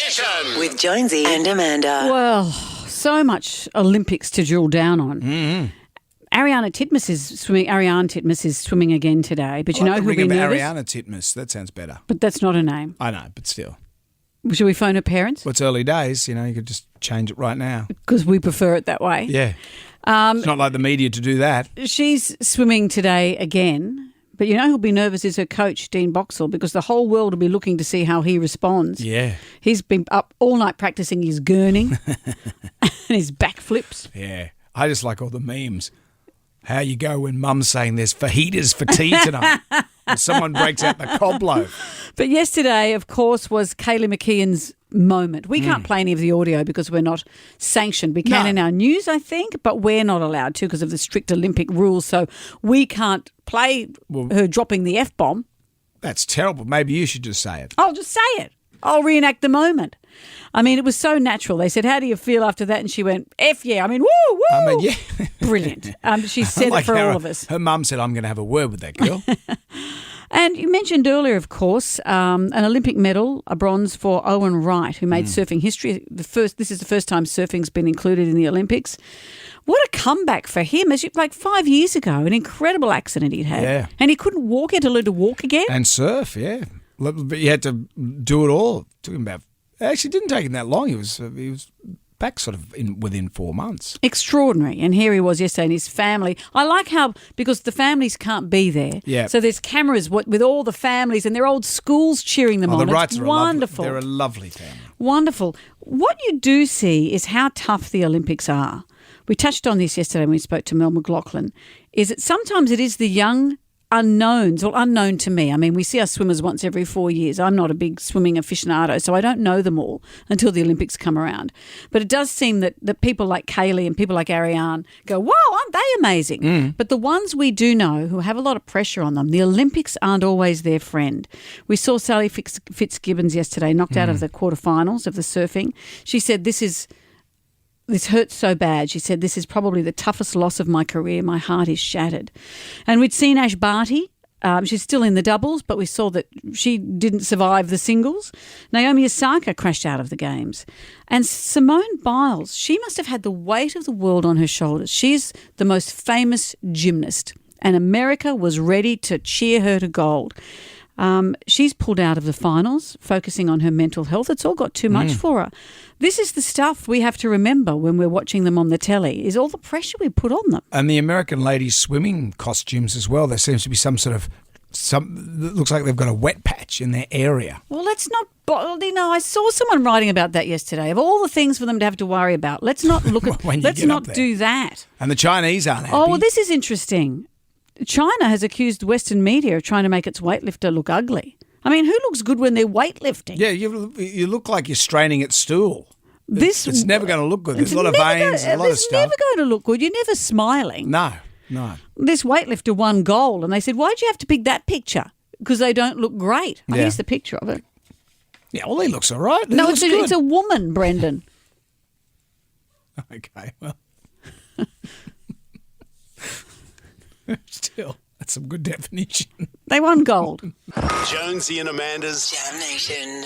Mission with Jonesy and Amanda. Well, so much Olympics to drill down on. Mm-hmm. Ariane Titmus is swimming again today. But you know who'll be nervous? Ariane Titmus. That sounds better. But that's not her name. I know, but still. Should we phone her parents? Well, it's early days. You know, you could just change it right now. Because we prefer it that way. Yeah. It's not like the media to do that. She's swimming today again. But you know who'll be nervous is her coach, Dean Boxall, because the whole world will be looking to see how he responds. Yeah. He's been up all night practicing his gurning and his backflips. Yeah. I just like all the memes. How you go when mum's saying there's fajitas for tea tonight and someone breaks out the cob loaf. But yesterday, of course, was Kaylee McKeon's moment. We can't play any of the audio because we're not sanctioned. We can in our news, I think, but we're not allowed to because of the strict Olympic rules. So we can't play her dropping the F-bomb. That's terrible. Maybe you should just say it. I'll just say it. I'll reenact the moment. I mean, it was so natural. They said, how do you feel after that? And she went, F yeah. I mean, woo, woo. I mean, yeah. Brilliant. She said like it for all of us. Her mum said, I'm going to have a word with that girl. And you mentioned earlier, of course, an Olympic medal, a bronze for Owen Wright, who made surfing history. This is the first time surfing's been included in the Olympics. What a comeback for him. Like 5 years ago, an incredible accident he'd had. Yeah. And he couldn't walk. He had to learn to walk again. And surf, yeah. But you had to do it all. It took him about... Actually, it didn't take him that long. He was back sort of within 4 months. Extraordinary. And here he was yesterday and his family. I like how, because the families can't be there. Yeah. So there's cameras with all the families and their old schools cheering them on. The Wrights it's are wonderful. They're a lovely family. Wonderful. What you do see is how tough the Olympics are. We touched on this yesterday when we spoke to Mel McLaughlin, is that sometimes it is the young unknowns, or unknown to me. I mean, we see our swimmers once every 4 years. I'm not a big swimming aficionado, so I don't know them all until the Olympics come around. But it does seem that people like Kaylee and people like Ariane go, wow, aren't they amazing? But the ones we do know who have a lot of pressure on them, the Olympics aren't always their friend. We saw Sally Fitzgibbons yesterday knocked out of the quarterfinals of the surfing. She said, This hurts so bad. She said, this is probably the toughest loss of my career. My heart is shattered. And we'd seen Ash Barty. She's still in the doubles, but we saw that she didn't survive the singles. Naomi Osaka crashed out of the games. And Simone Biles, she must have had the weight of the world on her shoulders. She's the most famous gymnast, and America was ready to cheer her to gold. She's pulled out of the finals, focusing on her mental health. It's all got too much for her. This is the stuff we have to remember when we're watching them on the telly, is all the pressure we put on them. And the American ladies' swimming costumes as well. There seems to be some it looks like they've got a wet patch in their area. Well, let's not, I saw someone writing about that yesterday. Of all the things for them to have to worry about, let's not look at, let's not do that. And the Chinese aren't happy. Oh, well, this is interesting. China has accused Western media of trying to make its weightlifter look ugly. I mean, who looks good when they're weightlifting? Yeah, you look like you're straining at stool. It's never going to look good. There's a lot of veins, a lot of stuff. It's never going to look good. You're never smiling. No. This weightlifter won gold, and they said, why'd you have to pick that picture? Because they don't look great. Yeah. Here's the picture of it. Yeah, well, he looks all right. No, it's a woman, Brendan. Okay, well. Still, that's some good definition. They won gold. Jonesy and Amanda's Jam Nation.